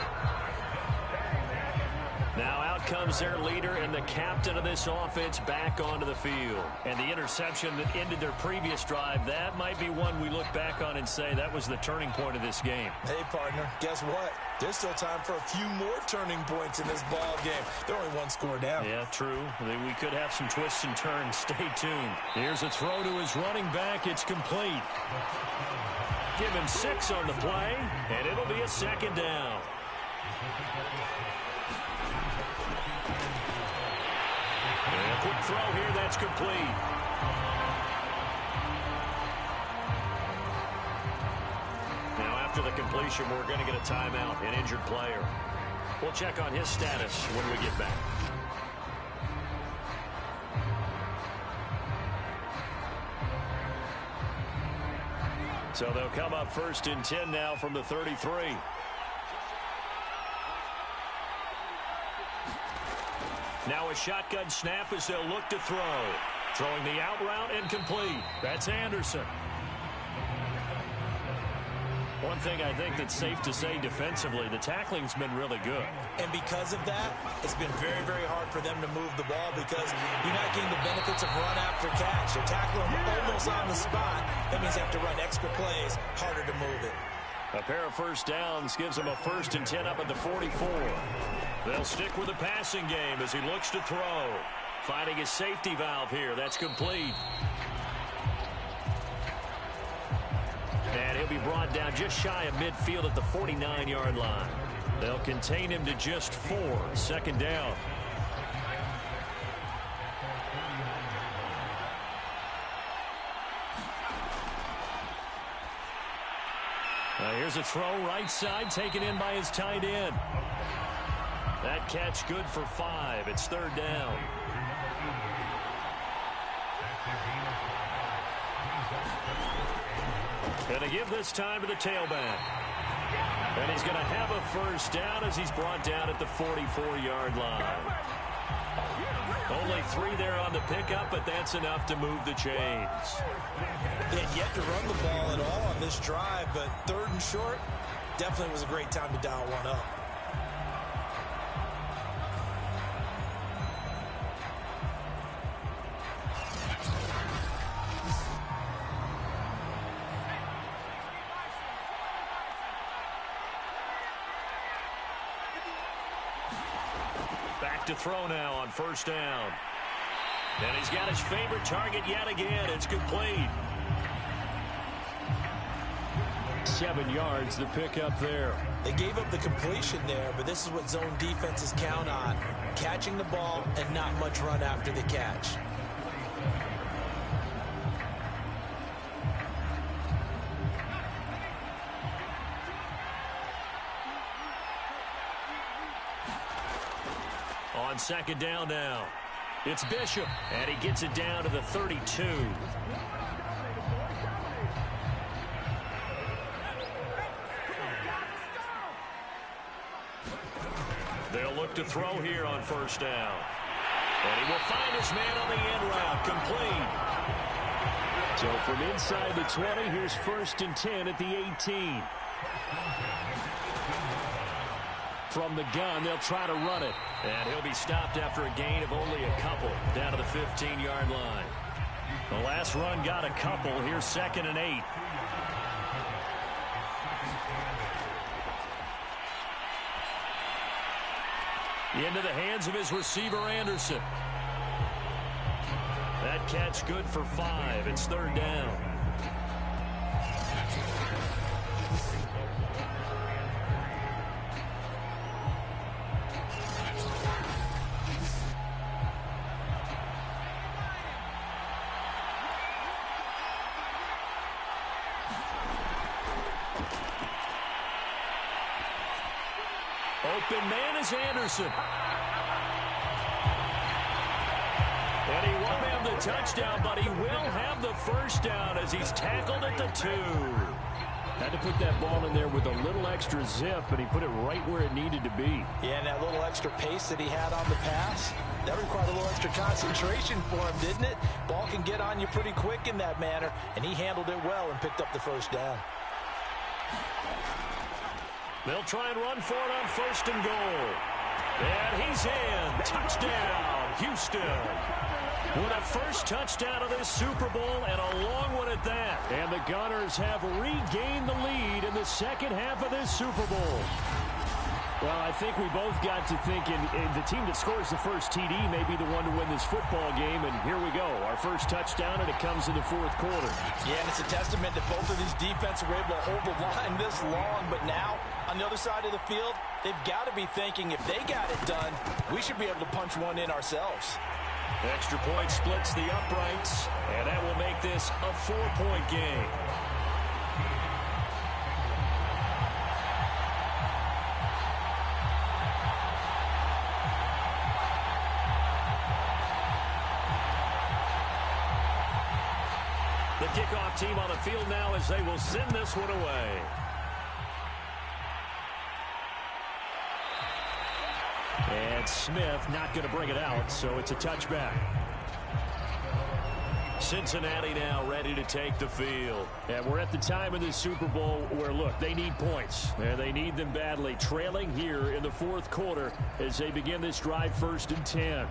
Now out comes their leader and the captain of this offense back onto the field. And the interception that ended their previous drive, that might be one we look back on and say that was the turning point of this game. Hey, partner, guess what? There's still time for a few more turning points in this ball game. They're only one score down. Yeah, true. We could have some twists and turns. Stay tuned. Here's a throw to his running back. It's complete. Give him 6 on the play, and it'll be a second down. And a quick throw here, that's complete. Now after the completion, we're going to get a timeout, an injured player. We'll check on his status when we get back. So they'll come up 1st and 10 now from the 33. Now a shotgun snap as they'll look to throw. Throwing the out route and complete. That's Anderson. One thing I think that's safe to say defensively, the tackling's been really good. And because of that, it's been very, very hard for them to move the ball because you're not getting the benefits of run after catch. You're tackling almost on the spot. That means you have to run extra plays, harder to move it. A pair of first downs gives them a 1st and 10 up at the 44. They'll stick with the passing game as he looks to throw. Finding his safety valve here. That's complete. And he'll be brought down just shy of midfield at the 49-yard line. They'll contain him to just 4. 2nd down. Here's a throw right side taken in by his tight end. That catch good for 5. It's 3rd down. And they give this time to the tailback. And he's going to have a 1st down as he's brought down at the 44-yard line. Only 3 there on the pickup, but that's enough to move the chains. They had yet to run the ball at all on this drive, but 3rd and short definitely was a great time to dial one up. Back to throw now on 1st down. And he's got his favorite target yet again. It's complete. 7 yards, the pickup there. They gave up the completion there, but this is what zone defenses count on. Catching the ball and not much run after the catch. On 2nd down now. It's Bishop, and he gets it down to the 32. They'll look to throw here on 1st down. And he will find his man on the end route, complete. So from inside the 20, here's 1st and 10 at the 18. From the gun, they'll try to run it. And he'll be stopped after a gain of only a couple down to the 15-yard line. The last run got a couple. Here's 2nd and 8. Into the hands of his receiver, Anderson. That catch good for 5. It's 3rd down. Open man is Anderson. And he won't have the touchdown, but he will have the first down as he's tackled at the 2. Had to put that ball in there with a little extra zip, but he put it right where it needed to be. Yeah, and that little extra pace that he had on the pass, that required a little extra concentration for him, didn't it? Ball can get on you pretty quick in that manner, and he handled it well and picked up the first down. They'll try and run for it on 1st and goal. And he's in. Touchdown, Houston. With a first touchdown of this Super Bowl, and a long one at that. And the Gunners have regained the lead in the second half of this Super Bowl. Well, I think we both got to thinking the team that scores the first TD may be the one to win this football game, and here we go. Our first touchdown, and it comes in the 4th quarter. Yeah, and it's a testament that both of these defenses were able to hold the line this long, but now, on the other side of the field, they've got to be thinking if they got it done, we should be able to punch one in ourselves. Extra point splits the uprights, and that will make this a 4-point game. The kickoff team on the field now as they will send this one away. And Smith not going to bring it out, so it's a touchback. Cincinnati now ready to take the field. And we're at the time in this Super Bowl where, look, they need points. And they need them badly. Trailing here in the 4th quarter as they begin this drive 1st and 10.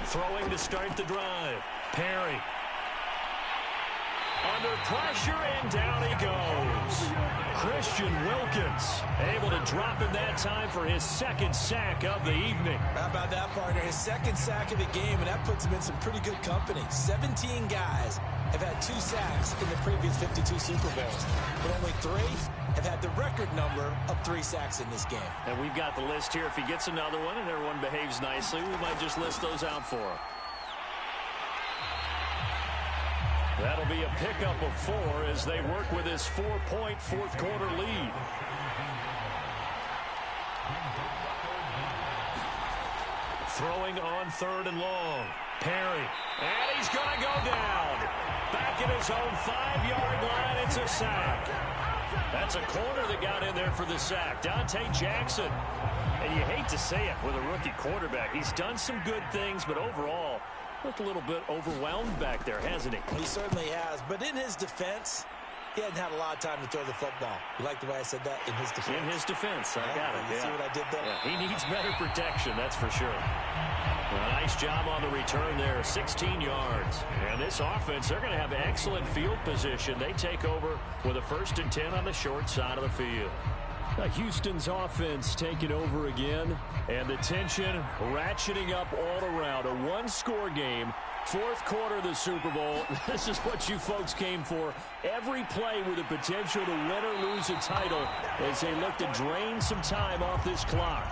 Throwing to start the drive. Perry. Under pressure, and down he goes. Christian Wilkins able to drop him that time for his 2nd sack of the evening. How about that, partner? His 2nd sack of the game, and that puts him in some pretty good company. 17 guys have had 2 sacks in the previous 52 Super Bowls, but only 3 have had the record number of 3 sacks in this game. And we've got the list here. If he gets another one and everyone behaves nicely, we might just list those out for him. That'll be a pickup of 4 as they work with his 4-point 4th quarter lead. Throwing on 3rd and long. Perry. And he's going to go down. Back at his own 5-yard line. It's a sack. That's a corner that got in there for the sack. Dante Jackson. And you hate to say it with a rookie quarterback. He's done some good things, but overall, looked a little bit overwhelmed back there, hasn't he? He certainly has, but in his defense, he hadn't had a lot of time to throw the football. You like the way I said that? In his defense. In his defense, I got it. You see what I did there? Yeah, he needs better protection, that's for sure. Well, nice job on the return there, 16 yards. And this offense, they're going to have excellent field position. They take over with a 1st and 10 on the short side of the field. Houston's offense taking over again, and the tension ratcheting up all around. A 1-score game, 4th quarter of the Super Bowl. This is what you folks came for. Every play with the potential to win or lose a title as they look to drain some time off this clock.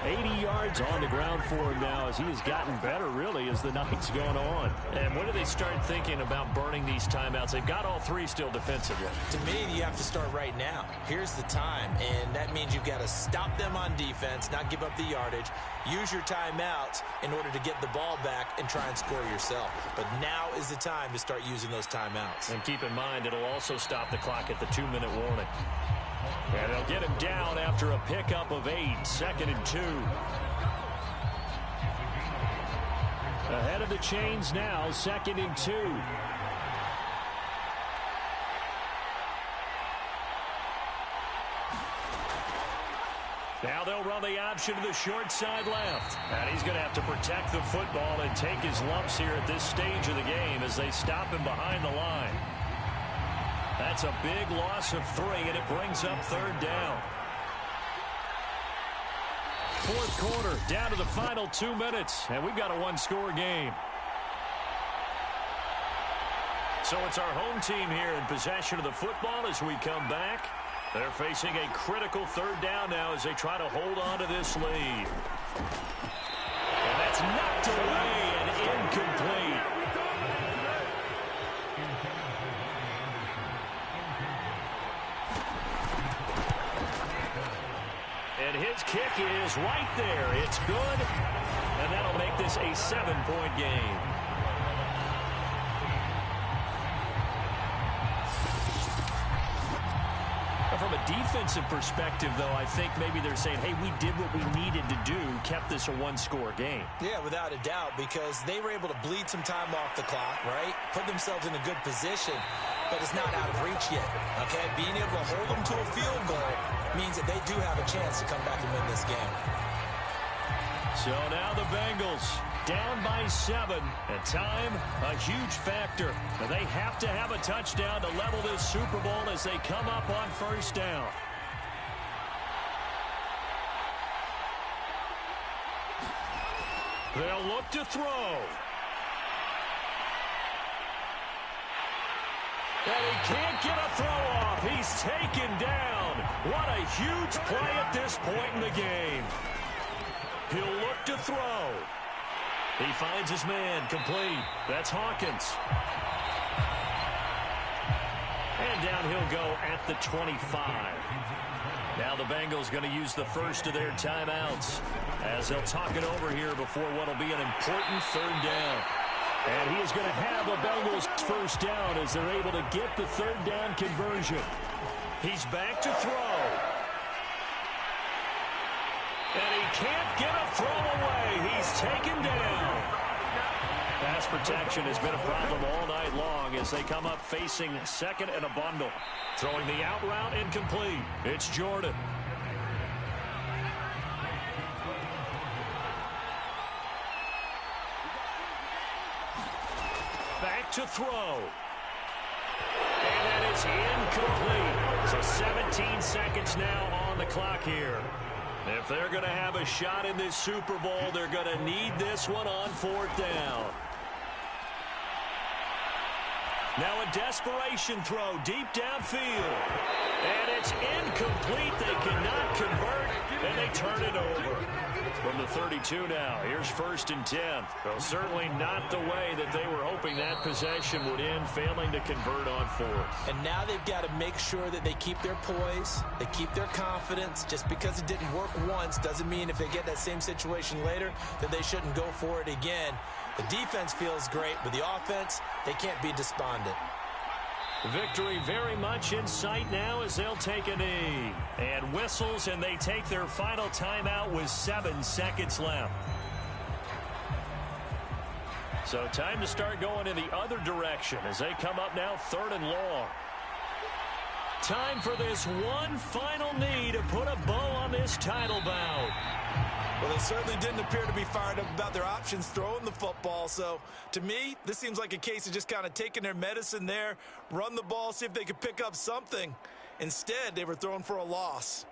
80 yards on the ground for him now as he has gotten better, really, as the night's gone on. And when do they start thinking about burning these timeouts? They've got all 3 still defensively. To me, you have to start right now. Here's the time, and that means you've got to stop them on defense, not give up the yardage, use your timeouts in order to get the ball back and try and score yourself. But now is the time to start using those timeouts. And keep in mind, it'll also stop the clock at the 2-minute warning. And they'll get him down after a pickup of 8, 2nd and 2. Ahead of the chains now, 2nd and 2. Now they'll run the option to the short side left. And he's going to have to protect the football and take his lumps here at this stage of the game as they stop him behind the line. That's a big loss of 3, and it brings up 3rd down. 4th quarter, down to the final 2 minutes, and we've got a one-score game. So it's our home team here in possession of the football as we come back. They're facing a critical 3rd down now as they try to hold on to this lead. And that's knocked away and incomplete. And his kick is right there. It's good. And that'll make this a 7-point game. From a defensive perspective, though, I think maybe they're saying, hey, we did what we needed to do, kept this a one-score game. Yeah, without a doubt, because they were able to bleed some time off the clock, right? Put themselves in a good position, but it's not out of reach yet, okay? Being able to hold them to a field goal means that they do have a chance to come back and win this game. So now the Bengals down by 7. And time, a huge factor. They have to have a touchdown to level this Super Bowl as they come up on 1st down. They'll look to throw. And he can't get a throw off. He's taken down. What a huge play at this point in the game. He'll look to throw. He finds his man, complete. That's Hawkins. And down he'll go at the 25. Now the Bengals going to use the first of their timeouts as they'll talk it over here before what will be an important 3rd down. And he is going to have the Bengals 1st down as they're able to get the 3rd down conversion. He's back to throw. And he can't get a throw away. He's taken down. Pass protection has been a problem all night long as they come up facing 2nd and a bundle. Throwing the out route incomplete. It's Jordan. Back to throw. And that is incomplete. So 17 seconds now on the clock here. If they're going to have a shot in this Super Bowl, they're going to need this one on 4th down. Now a desperation throw deep downfield. And it's incomplete. They cannot convert, and they turn it over. From the 32 now, here's 1st and 10. Well, certainly not the way that they were hoping that possession would end, failing to convert on 4th. And now they've got to make sure that they keep their poise, they keep their confidence. Just because it didn't work once doesn't mean if they get that same situation later that they shouldn't go for it again. The defense feels great, but the offense, they can't be despondent. Victory very much in sight now as they'll take a knee. And whistles, and they take their final timeout with 7 seconds left. So time to start going in the other direction as they come up now 3rd and long. Time for this one final knee to put a bow on this title bout. Well, they certainly didn't appear to be fired up about their options throwing the football. So, to me, this seems like a case of just kind of taking their medicine there, run the ball, see if they could pick up something. Instead, they were throwing for a loss.